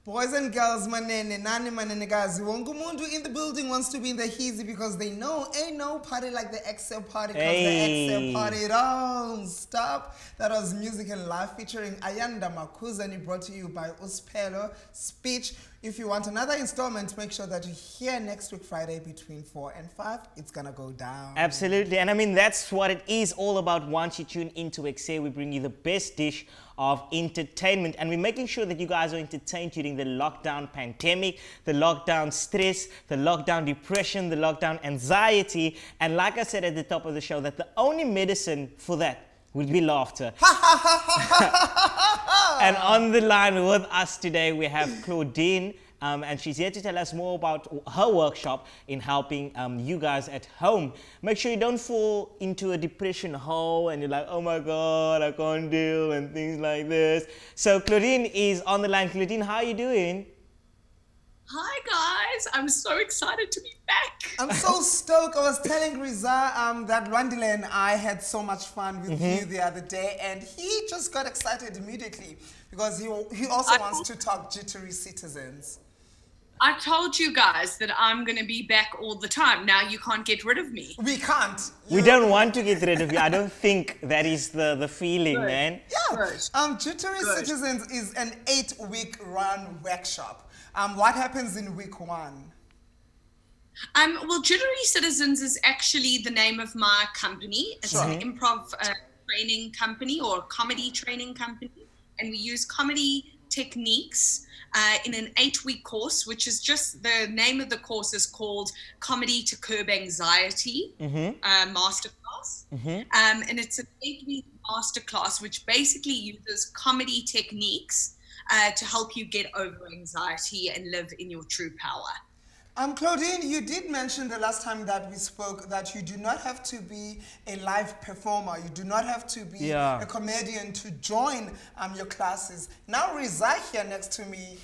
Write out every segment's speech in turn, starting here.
Boys and girls, manene, nani manenekazi, wonke umuntu in the building wants to be in the hizzy because they know ain't no party like the EKSE party, because the EKSE party don't stop. That was Music and Live featuring Ayanda Makuzani, brought to you by Uspelo Speech. If you want another installment, make sure that you're here next week Friday between 4 and 5. It's gonna go down. Absolutely, and I mean that's what it is all about. Once you tune into EKSE, we bring you the best dish of entertainment, and we're making sure that you guys are entertained during the lockdown pandemic, the lockdown stress, the lockdown depression, the lockdown anxiety. And like I said at the top of the show, that the only medicine for that would be laughter. And on the line with us today we have Claudine, and she's here to tell us more about her workshop in helping you guys at home. Make sure you don't fall into a depression hole and you're like, oh my God, I can't deal and things like this. So Claudine is on the line. Claudine, how are you doing? Hi guys, I'm so excited to be back. I'm so stoked. I was telling Rezah that Randile and I had so much fun with you the other day, and he just got excited immediately because he also wants to talk jittery citizens. I told you guys that I'm going to be back all the time. Now you can't get rid of me. We can't. We don't want to get rid of you. I don't think that is the feeling, man. Yeah. Jittery Citizens is an 8-week run workshop. What happens in week 1? Well, Jittery Citizens is actually the name of my company. It's an improv training company or comedy training company. And we use comedy techniques in an 8-week course, which is just, the name of the course is called Comedy to Curb Anxiety Masterclass. And it's an 8-week masterclass, which basically uses comedy techniques to help you get over anxiety and live in your true power. Claudine, you did mention the last time that we spoke that you do not have to be a live performer. You do not have to be a comedian to join your classes. Now Rezah here next to me,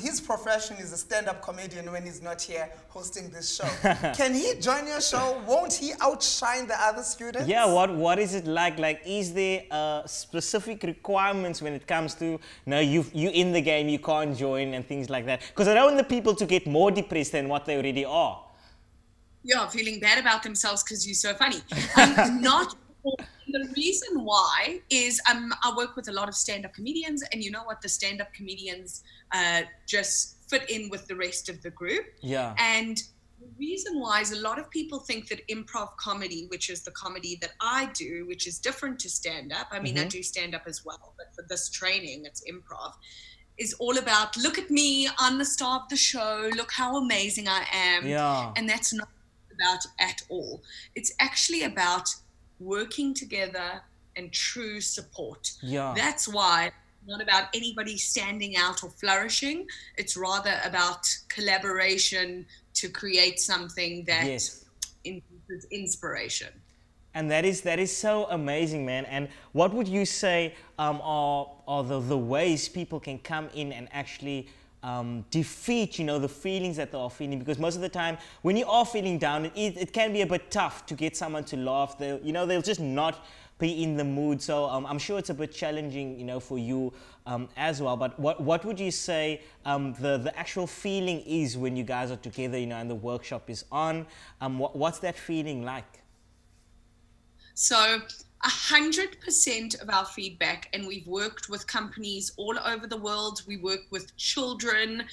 his profession is a stand-up comedian when he's not here hosting this show. Can he join your show? Won't he outshine the other students? Yeah, what is it like? Like, is there specific requirements when it comes to, no, you in the game, you can't join and things like that? Because I don't want the people to get more depressed than what they already are. Yeah, feeling bad about themselves because you're so funny. Not the reason why is I work with a lot of stand-up comedians, and you know what, the stand-up comedians just fit in with the rest of the group. Yeah. And the reason why is a lot of people think that improv comedy, which is the comedy that I do, which is different to stand-up. I mean, I do stand-up as well, but for this training, it's improv, is all about, look at me, I'm the star of the show, look how amazing I am. Yeah. And that's not about at all. It's actually about working together and true support. Yeah. That's why it's not about anybody standing out or flourishing. It's rather about collaboration to create something that induces inspiration. And that is so amazing, man. And what would you say are the ways people can come in and actually defeat, you know, the feelings that they are feeling? Because most of the time when you are feeling down, it can be a bit tough to get someone to laugh. They'll just not be in the mood. So I'm sure it's a bit challenging, you know, for you as well. But what would you say the actual feeling is when you guys are together, you know, and the workshop is on? What's that feeling like? So 100% of our feedback, and we've worked with companies all over the world. We work with children,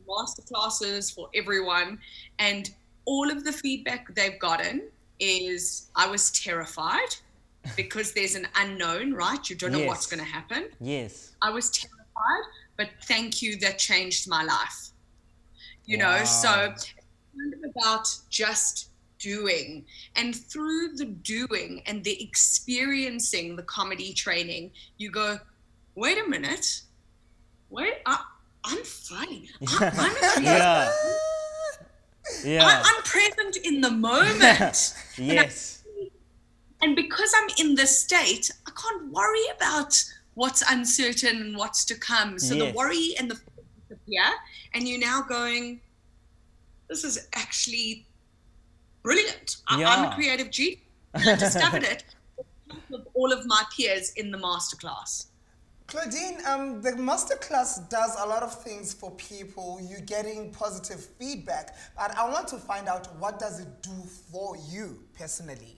masterclasses for everyone, and all of the feedback they've gotten is, I was terrified because there's an unknown, right? You don't know what's going to happen. Yes. I was terrified, but thank you, that changed my life. You know, so it's kind of about just doing, and through the doing and the experiencing the comedy training, you go, wait a minute, I'm funny. I'm a creative. I'm present in the moment. Yes. And because I'm in this state, I can't worry about what's uncertain and what's to come. So the worry and the fear disappear, and you're now going, this is actually brilliant. I'm a creative genius. I discovered it with all of my peers in the masterclass. Claudine, the masterclass does a lot of things for people. You're getting positive feedback, but I want to find out, what does it do for you personally?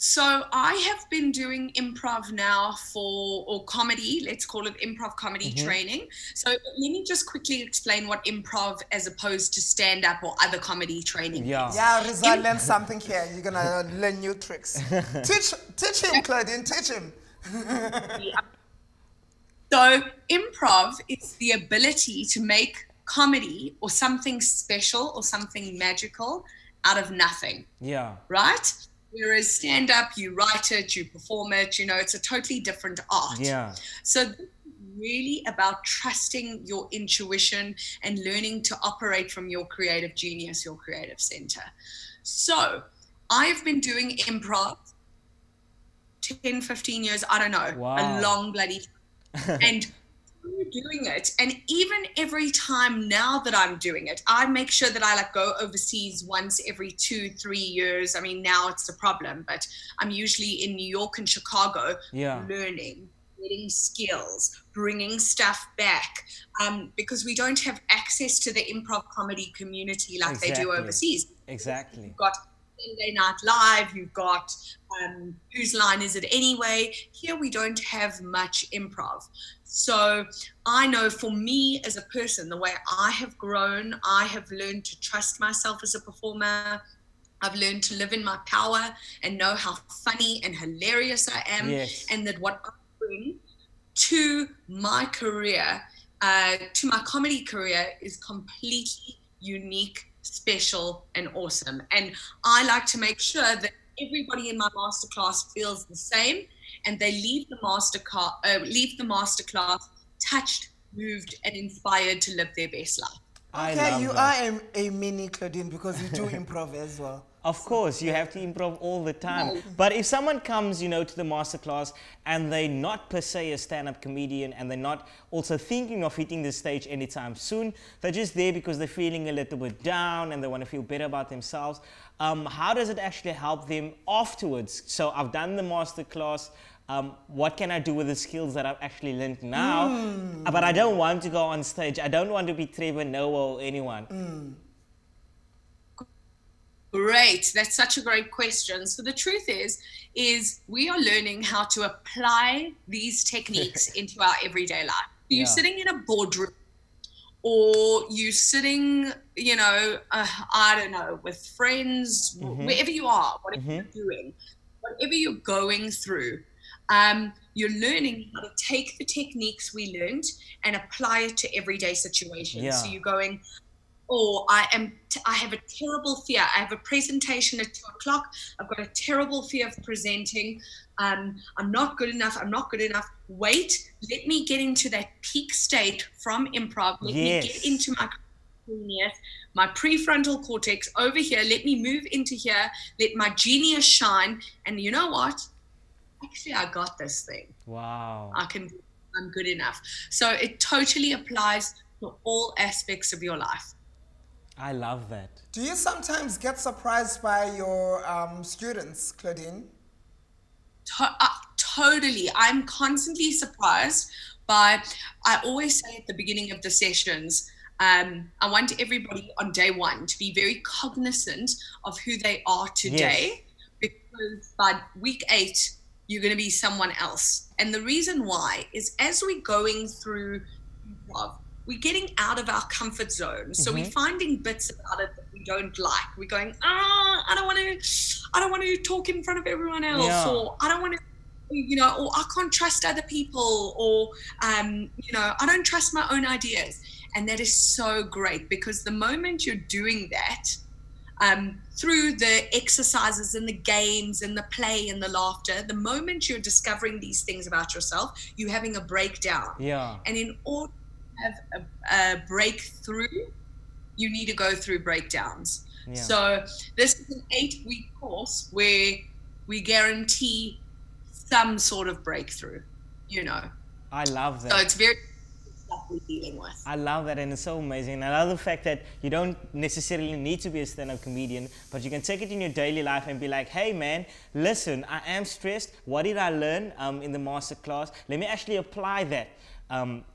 So I have been doing improv now or comedy, let's call it improv comedy training. So let me just quickly explain what improv as opposed to stand-up or other comedy training is. Yeah, Rezah learned something here. You're going to learn new tricks. Teach him, Claudine, teach him. So improv is the ability to make comedy or something special or something magical out of nothing. Yeah. Right? Whereas stand-up, you write it, you perform it, you know, it's a totally different art. Yeah. So this is really about trusting your intuition and learning to operate from your creative genius, your creative center. So I've been doing improv 10, 15 years, I don't know, a long bloody time. And doing it, and even every time now that I'm doing it, I make sure that I like go overseas once every 2-3 years. I mean, now it's a problem, but I'm usually in New York and Chicago learning, getting skills, bringing stuff back, because we don't have access to the improv comedy community like they do overseas. Exactly. You've got Sunday Night Live, you've got Whose Line Is It Anyway? Here we don't have much improv. So I know for me as a person, the way I have grown, I have learned to trust myself as a performer. I've learned to live in my power and know how funny and hilarious I am, and that what I bring to my career, to my comedy career, is completely unique, special, and awesome. And I like to make sure that everybody in my masterclass feels the same, and they leave the masterclass touched, moved, and inspired to live their best life. Okay, you are a mini Claudine because you do improv as well. Of course, you have to improv all the time. But if someone comes, you know, to the masterclass and they're not per se a stand-up comedian, and they're not also thinking of hitting the stage anytime soon, they're just there because they're feeling a little bit down and they want to feel better about themselves, how does it actually help them afterwards? So I've done the masterclass. What can I do with the skills that I've actually learned now? But I don't want to go on stage. I don't want to be Trevor Noah or anyone. Great. That's such a great question. So the truth is we are learning how to apply these techniques into our everyday life. You're sitting in a boardroom, or you sitting, you know, I don't know, with friends, wherever you are, whatever you're doing, whatever you're going through, you're learning how to take the techniques we learned and apply it to everyday situations. So you're going, oh, I have a terrible fear. I have a presentation at 2 o'clock. I've got a terrible fear of presenting. I'm not good enough. I'm not good enough. Wait, let me get into that peak state from improv. Let me get into my genius, my prefrontal cortex over here. Let me move into here. Let my genius shine. And you know what? Actually, I got this thing. Wow. I'm good enough. So it totally applies to all aspects of your life. I love that. Do you sometimes get surprised by your students, Claudine? Totally. I'm constantly surprised by, I always say at the beginning of the sessions, I want everybody on day one to be very cognizant of who they are today, because by week 8, you're going to be someone else. And the reason why is, as we're going through improv, we're getting out of our comfort zone. So we're finding bits about it that we don't like. We're going, I don't want to talk in front of everyone else, or I don't want to, you know, or I can't trust other people, or, you know, I don't trust my own ideas. And that is so great, because the moment you're doing that, through the exercises and the games and the play and the laughter, the moment you're discovering these things about yourself, you're having a breakdown. And in order to have a breakthrough, you need to go through breakdowns. So this is an 8-week course where we guarantee some sort of breakthrough, you know. I love that. So it's very we're dealing with. I love that, and it's so amazing. And I love the fact that you don't necessarily need to be a stand-up comedian, but you can take it in your daily life and be like, hey man, listen, I am stressed. What did I learn in the masterclass? Let me actually apply that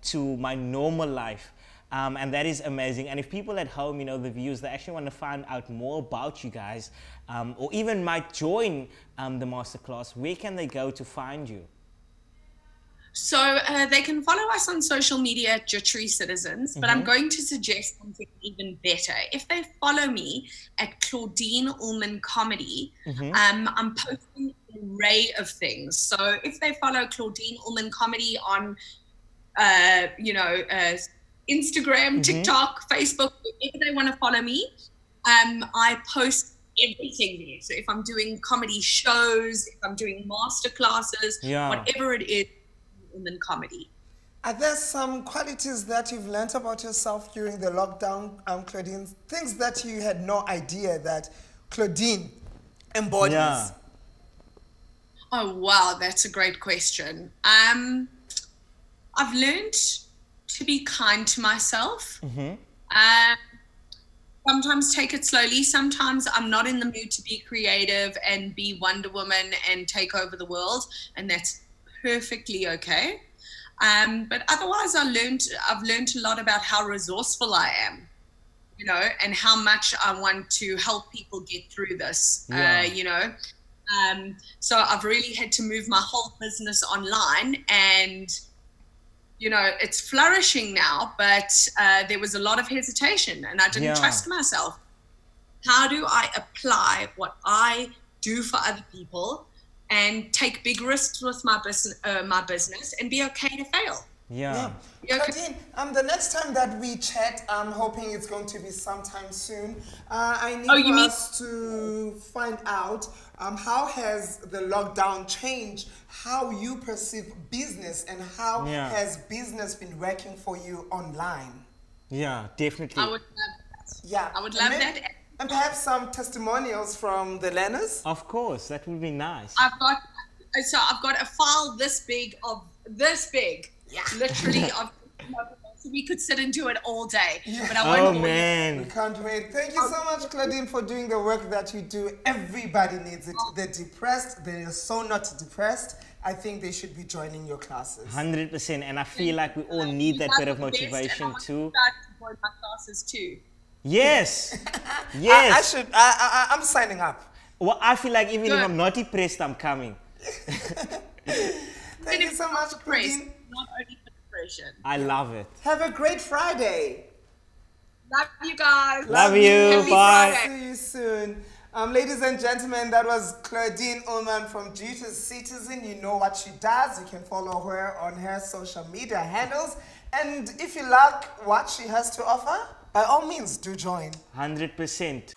to my normal life. And that is amazing. And if people at home, you know, the viewers, they actually want to find out more about you guys, or even might join the masterclass, where can they go to find you? So they can follow us on social media at Jittery Citizens, but I'm going to suggest something even better. If they follow me at Claudine Ulmann Comedy, I'm posting an array of things. So if they follow Claudine Ulmann Comedy on, Instagram, TikTok, Facebook, if they want to follow me, I post everything there. So if I'm doing comedy shows, if I'm doing masterclasses, whatever it is, Ulmann Comedy. Are there some qualities that you've learned about yourself during the lockdown, Claudine? Things that you had no idea that Claudine embodies? Yeah. Oh, wow, that's a great question. I've learned to be kind to myself. Sometimes take it slowly. Sometimes I'm not in the mood to be creative and be Wonder Woman and take over the world, and that's perfectly okay. But otherwise, I've learned a lot about how resourceful I am, you know, and how much I want to help people get through this, you know. So I've really had to move my whole business online, and you know, it's flourishing now, but there was a lot of hesitation and I didn't trust myself. How do I apply what I do for other people and take big risks with my business and be okay to fail? Claudine, the next time that we chat, I'm hoping it's going to be sometime soon. I need us to find out how has the lockdown changed how you perceive business, and how has business been working for you online? Yeah, definitely. I would love that. Yeah, I would love that. And perhaps some testimonials from the learners? Of course, that would be nice. I've got a file this big, literally. So we could sit and do it all day. But I won't. Oh man, we can't wait. Thank you so much, Claudine, for doing the work that you do. Everybody needs it. They're depressed. They're so not depressed. I think they should be joining your classes. 100%, and I feel like we all need that bit of motivation too. I want my classes too. Yes, yes. I'm signing up. Well, I feel like even if I'm not depressed, I'm coming. Thank you so much, Claudine. Not only for depression. I love it. Have a great Friday. Love you guys. Love you. Bye. See you soon. Ladies and gentlemen, that was Claudine Ulmann from Jittery Citizen. You know what she does. You can follow her on her social media handles. And if you like what she has to offer, by all means, do join. 100%.